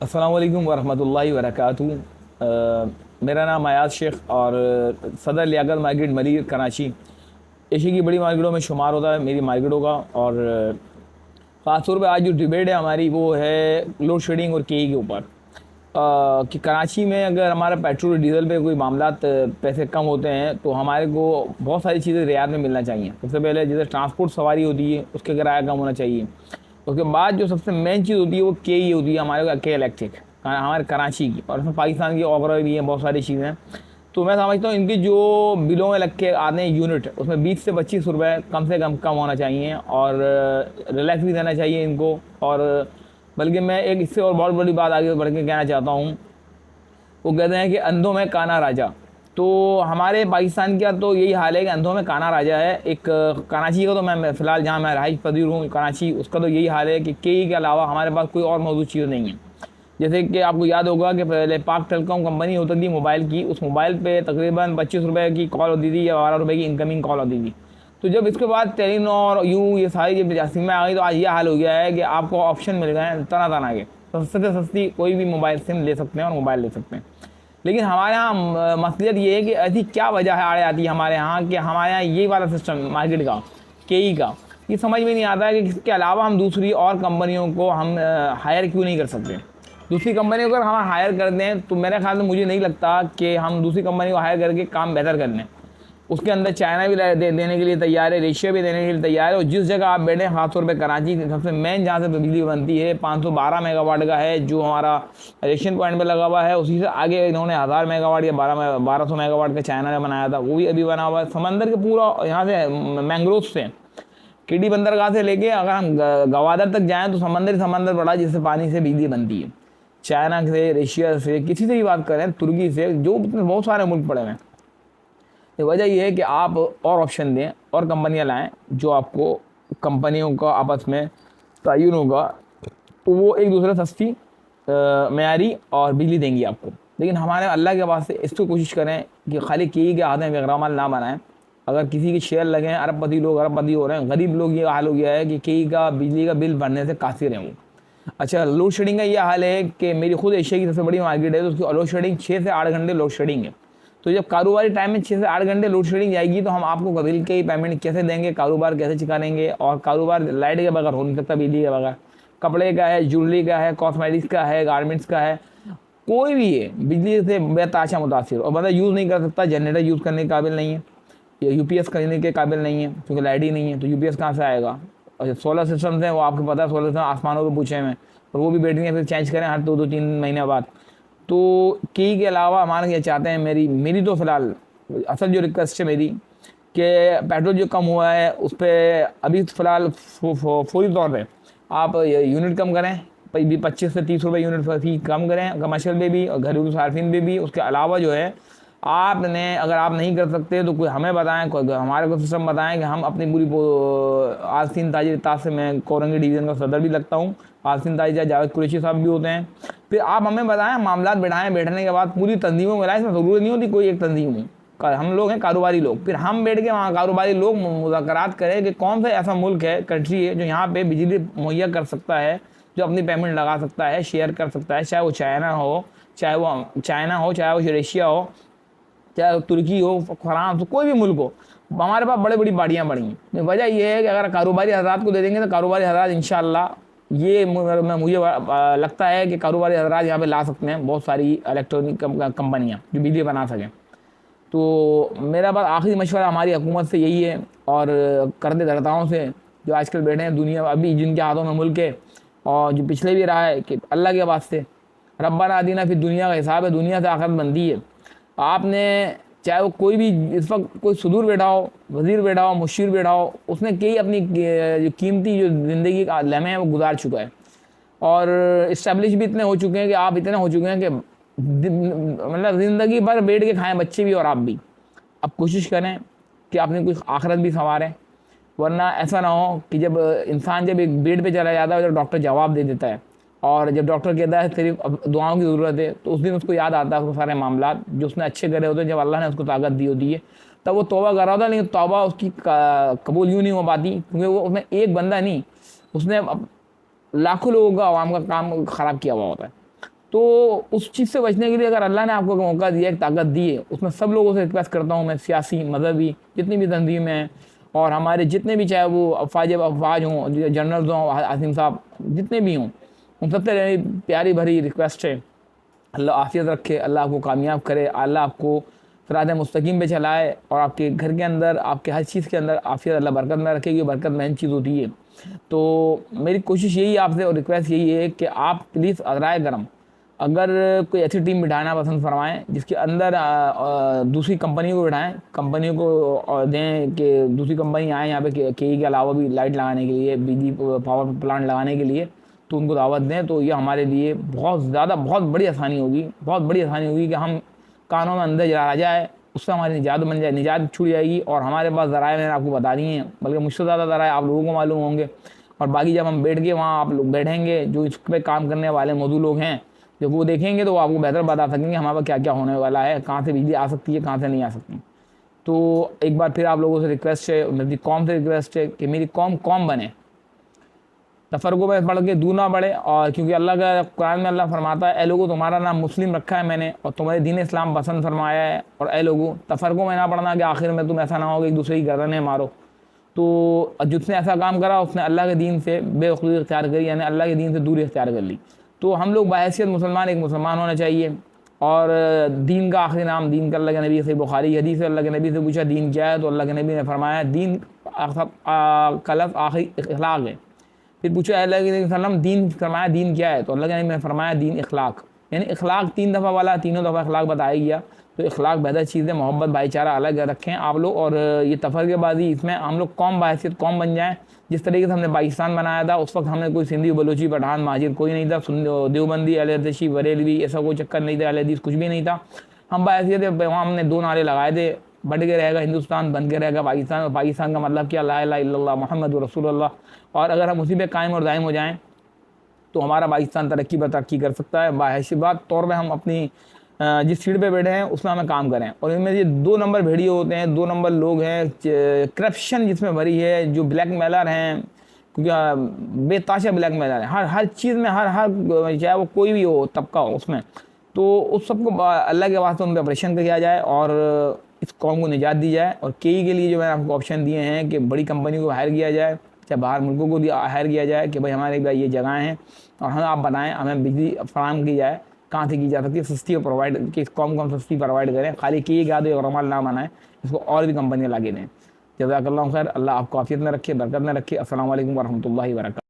अस्सलाम वालेकुम वरहमतुल्लाहि वबरकातुहू। मेरा नाम अयाज शेख और सदर लियाकत मार्केट मलिर कराची एशिया की बड़ी मार्केटों में शुमार होता है मेरी मार्केटों का। और ख़ास तौर पे आज जो डिबेट है हमारी वो है लोड शेडिंग और के के ऊपर। कि कराची में अगर हमारा पेट्रोल डीजल पे कोई मामलात पैसे कम होते हैं तो हमारे को बहुत सारी चीज़ें रियायत में मिलना चाहिए। सबसे पहले जैसे ट्रांसपोर्ट सवारी होती है उसका किराया कम होना चाहिए। उसके बाद जो सबसे मेन चीज़ होती है वो के ही होती है हमारे के इलेक्ट्रिक हमारे कराची की, और उसमें पाकिस्तान की और भी हैं बहुत सारी चीज़ें। तो मैं समझता हूँ इनकी जो बिलों में लग के आते हैं यूनिट उसमें 20 से 25 रुपये कम से कम होना चाहिए और रिलैक्स भी देना चाहिए इनको। और बल्कि मैं एक इससे और बहुत बड़ी बात आगे बढ़ के कहना चाहता हूँ। वो कहते हैं कि अंधों में काना राजा। तो हमारे पाकिस्तान का तो यही हाल है कि अंधों में काना राजा है। एक कराची का तो मैं फ़िलहाल जहाँ मैं रहाइश पजीर हूँ कराची, उसका तो यही हाल है कि के के अलावा हमारे पास कोई और मौजूद चीज़ नहीं है। जैसे कि आपको याद होगा कि पहले पाक टेलीकॉम कंपनी होती थी मोबाइल की, उस मोबाइल पे तकरीबन 25 रुपये की कॉल होती थी या 12 रुपये की इनकमिंग कॉल होती थी। तो जब इसके बाद टेलीनॉर यूँ ये सारी जब सिमें आ गई तो आज ये हाल हो गया है कि आपको ऑप्शन मिल गए हैं तरह तरह के, तो सस्ते से सस्ती कोई भी मोबाइल सिम ले सकते हैं और मोबाइल ले सकते हैं। लेकिन हमारे यहाँ मसलियत ये है कि ऐसी क्या वजह है आड़े आती है हमारे यहाँ कि हमारे यहाँ यही वाला सिस्टम मार्केट का के ई का ये समझ में नहीं आता है कि इसके अलावा हम दूसरी और कंपनियों को हम हायर क्यों नहीं कर सकते। दूसरी कंपनी को अगर हम हायर कर दें तो मेरे ख्याल में मुझे नहीं लगता कि हम दूसरी कंपनी को हायर करके काम बेहतर कर लें। उसके अंदर चाइना भी देने के लिए तैयार है, एशिया भी देने के लिए तैयार है। और जिस जगह आप बैठे खासतौर पे कराची सबसे मेन जहाँ से बिजली बनती है 512 मेगावाट का है जो हमारा रेशन पॉइंट पे लगा हुआ है। उसी से आगे इन्होंने 1000 मेगावाट या 1200 मेगावाट का चाइना ने बनाया था, वो भी अभी बना हुआ है। समंदर के पूरा यहाँ से मैंग्रोव से केडी बंदरगाह से लेके अगर हम गवादर तक जाएँ तो समंदर बड़ा जिससे पानी से बिजली बनती है। चाइना से, रशिया से, किसी से भी बात करें, तुर्की से, जो बहुत सारे मुल्क पड़े हैं। तो वजह यह है कि आप और ऑप्शन दें और कंपनियां लाएं जो आपको कंपनियों का आपस में तयन होगा तो वो एक दूसरे सस्ती मयारी और बिजली देंगी आपको। लेकिन हमारे अल्लाह के वास्ते इसको कोशिश करें कि खाली की के आधे बेगरामाल ना बनाएं। अगर किसी के शेयर लगे हैं अरबपति लोग अरबपति हो रहे हैं, गरीब लोग ये हाल हो गया है कि की का बिजली का बिल भरने से कासिर हैं वो। अच्छा, लोड शेडिंग का ये हाल है कि मेरी खुद एशिया की सबसे बड़ी मार्केट है तो उसकी लोड शेडिंग 6 से 8 घंटे लोड शेडिंग है। तो जब कारोबारी टाइम में 6 से 8 घंटे लोड शेडिंग जाएगी तो हम आपको बिल के पेमेंट कैसे देंगे, कारोबार कैसे चुकाएंगे। और कारोबार लाइट के बगैर हो नहीं सकता, बिजली के बगैर। कपड़े का है, ज्वेलरी का है, कॉस्मेटिक्स का है, गारमेंट्स का है, कोई भी है बिजली से बेताशा मुतासिर। और बंदा यूज़ नहीं कर सकता, जनरेटर यूज़ करने के काबिल नहीं है या यूपीएस करने के काबिल नहीं है क्योंकि लाइट ही नहीं है। तो यूपीएस कहाँ से आएगा। और जो सोलर सिस्टम्स हैं वो आपको पता है, सोलर सिस्टम आसमानों पर पूछे हैं और वो भी बैटरियाँ फिर चेंज करें हर 2-3 महीने बाद। तो की के अलावा हमारे ये चाहते हैं मेरी तो फ़िलहाल असल जो रिक्वेस्ट है मेरी कि पेट्रोल जो कम हुआ है उस पर अभी फ़िलहाल फौरी तौर पे आप यूनिट कम करें, 25 से 30 रुपये यूनिट फी कम करें कमर्शियल में भी और घरेलू सार्फिन में भी। उसके अलावा जो है आपने अगर आप नहीं कर सकते तो कोई हमें बताएं, कोई हमारे को सिस्टम बताएं कि हम अपनी पूरी आस्तीन ताजिर ताज से मैं कोरंगी डिवीज़न का सदर भी लगता हूँ, आस्तीन ताजिर जावेद कुरैशी साहब भी होते हैं। फिर आप हमें बताएं, मामला बैठाएं, बैठने के बाद पूरी तंजीमों में लाएँ। इसमें ज़रूरत नहीं होती कोई एक तंजीम नहीं, हम लोग हैं कारोबारी लोग। फिर हम बैठ के वहाँ कारोबारी लोग मुज़ाकरात करें कि कौन सा ऐसा मुल्क है, कंट्री है जो यहाँ पे बिजली मुहैया कर सकता है, जो अपनी पेमेंट लगा सकता है, शेयर कर सकता है। चाहे वो चाइना हो, चाहे वो रशिया हो, चाहे तुर्की हो, फ्रांस हो, कोई भी मुल्क हो। हमारे पास बड़ी बड़ी बाड़ियाँ पड़ी हैं। वजह यह है कि अगर कारोबारी हजरात को दे देंगे तो कारोबारी हजरात इंशाअल्लाह ये मुझे लगता है कि कारोबारी हजरात यहाँ पे ला सकते हैं बहुत सारी इलेक्ट्रॉनिक कंपनियाँ जो बिजली बना सकें। तो मेरा बात आखिरी मशवरा हमारी हुकूमत से यही है और करते धरताओं से जो आजकल बैठे हैं दुनिया अभी जिनके हाथों में मुल्क है और जो पिछले भी रहा है कि अल्लाह के वास्ते रब्बाना आतीना फिर दुनिया का हिसाब है, दुनिया से आखिरत बनती है। आपने चाहे वो कोई भी इस वक्त कोई सुदूर बैठा हो, वज़ीर बैठा हो, मुशीर बैठा हो, उसने कई अपनी जो कीमती जो ज़िंदगी का लम्हे हैं वो गुजार चुका है और इस्टेब्लिश भी इतने हो चुके हैं कि आप इतने हो चुके हैं कि मतलब ज़िंदगी भर बैठ के खाएं बच्चे भी और आप भी। अब कोशिश करें कि अपनी कुछ आखिरत भी संवारें, वरना ऐसा ना हो कि जब इंसान जब एक बेड पे चला जाता है जब डॉक्टर जवाब दे देता है और जब डॉक्टर कहता है सिर्फ अब दुआओं की ज़रूरत है तो उस दिन उसको याद आता है उसको सारे मामला जो उसने अच्छे करे होते हैं, जब अल्लाह ने उसको ताकत दी होती है तब वो तौबा कर रहा होता है। लेकिन तौबा उसकी कबूल यूँ नहीं हो पाती क्योंकि वो उसने एक बंदा नहीं, उसने लाखों लोगों का आवाम का काम ख़राब किया हुआ होता है। तो उस चीज़ से बचने के लिए अगर अल्लाह ने आपको मौका दिया, एक ताकत दी है, उसमें सब लोगों से रिक्वेस्ट करता हूँ मैं, सियासी, मजहबी, जितनी भी तंजीमें हैं और हमारे जितने भी, चाहे वो अफवाज हों, जनरल्स हों, आसिम साहब, जितने भी हों, उन सबसे मेरी प्यारी भरी रिक्वेस्ट है, अल्लाह आफ़ियत रखे, अल्लाह आपको कामयाब करे, अल्लाह आपको सिरात मुस्तकीम पे चलाए और आपके घर के अंदर, आपके हर चीज़ के अंदर आफ़ियत अल्लाह बरकत में रखेगी। बरकत मेन चीज़ होती है। तो मेरी कोशिश यही है आपसे और रिक्वेस्ट यही है कि आप प्लीज़ अज़राए गरम, अगर कोई ऐसी टीम बिठाना पसंद फरमाएँ जिसके अंदर दूसरी कंपनियों को बिठाएँ, कंपनियों को दें कि दूसरी कंपनी आए यहाँ पे के के अलावा भी लाइट लगाने के लिए, बिजली पावर प्लांट लगाने के लिए, तो उनको दावत दें। तो ये हमारे लिए बहुत ज़्यादा, बहुत बड़ी आसानी होगी, बहुत बड़ी आसानी होगी कि हम कानों में अंदर आ जाए, उससे हमारी निजात बन जाए, निजात छूट जाएगी। और हमारे पास ज़राए मैंने आपको बता दिए हैं, बल्कि मुझसे ज़्यादा ज़राए आप लोगों को मालूम होंगे। और बाकी जब हम बैठ के वहाँ आप लोग बैठेंगे, जो इस पर काम करने वाले मौजूद लोग हैं, जब वो देखेंगे तो वो आपको बेहतर बता सकेंगे हमारे पास क्या क्या होने वाला है, कहाँ से बिजली आ सकती है, कहाँ से नहीं आ सकती। तो एक बार फिर आप लोगों से रिक्वेस्ट है, मेरी कौम से रिक्वेस्ट है कि मेरी कौम बने, तफरक़ों में बढ़ के दूर ना बढ़े। और क्योंकि अल्लाह का कुरान में अल्लाह फरमाता है, ए लोगों तुम्हारा नाम मुस्लिम रखा है मैंने और तुम्हारे दीन इस्लाम पसंद फरमाया है, और ए लोगों तफरक़ों में ना पड़ना कि आखिर में तुम ऐसा ना हो कि एक दूसरे की गर्दनें मारो। तो जिसने ऐसा काम करा उसने अल्लाह के दीन से बेवकूफ़ी इख्तियार करी, यानी अल्लाह के दीन से दूरी इख्तियार कर ली। तो हम लोग बहैसियत मुसलमान एक मुसलमान होना चाहिए। और दीन का आखिरी नाम दीन का, अल्लाह के नबी से बुखारी हदीस है, अल्लाह के नबी से पूछा दीन क्या है, तो अल्लाह के नबी ने फरमाया दीन का लफ्ज़ आखिरी इखलाक है। फिर पूछा अल्लाह के वसल्लम दीन, फरमाया दीन क्या है, तो अल्लाह के नबी ने फरमाया दीन इखलाक, यानी इखलाक 3 दफ़ा वाला, तीनों दफ़ा इखलाक बताया गया। तो इखलाक बेहतर चीज़ है, मोहब्बत भाईचारा अलग रखें आप लोग। और ये तफरक़ेबाज़ी, इसमें हम लोग कौम बहैसियत कौम बन जाएँ। जिस तरीके से हमने पाकिस्तान बनाया था, उस वक्त हमने कोई सिंधी, बलोची, पठान, माजिर कोई नहीं था, देवबंदी, अहले हदीस, बरेलवी, ऐसा कोई चक्कर नहीं था, अहले हदीस कुछ भी नहीं था। हम बहैसियत वहाँ हमने 2 नारे लगाए थे, बढ़ के रहेगा हिंदुस्तान, बन के रहेगा पाकिस्तान। और पाकिस्तान का मतलब क्या, ला इलाहा इल्लल्लाह मुहम्मद रसूलुल्लाह। और अगर हम उसी पे कायम और दायम हो जाएँ तो हमारा पाकिस्तान तरक्की पर तरक्की कर सकता है। बाहैसियत तौर पे हम अपनी जिस सीट पे बैठे हैं उसमें हमें काम करें। और इनमें ये 2 नंबर भेड़िए होते हैं, 2 नंबर लोग हैं, करप्शन जिसमें भरी है, जो ब्लैक मेलर हैं, क्योंकि बेताशा ब्लैक मेलर है हर चीज़ में, हर चाहे वो कोई भी हो, तबका हो उसमें। तो उस सबको अल्लाह के वास्ते उन पर ऑपरेशन किया जाए और इस कौम को निजात दी जाए। और के लिए जो मैंने आपको ऑप्शन दिए हैं कि बड़ी कंपनी को हायर किया जाए, चाहे बाहर मुल्कों को हायर किया जाए कि भाई हमारे भाई ये जगह हैं और हम आप बनाएं, हमें बिजली फराहम की जाए, कहाँ से की जा सकती है, सस्ती और प्रोवाइड, कि इस कौम को हम सस्ती प्रोवाइड करें। खाली कि ये याद रमाल ना बनाएं, इसको और भी कंपनियाँ लागे दें। जज़ाकल्लाहु खैर, अल्लाह आपको आफियत में रखे, बरकत में रखे। अस्सलामु अलैकुम वरहमतुल्लाहि वबरकातुहू।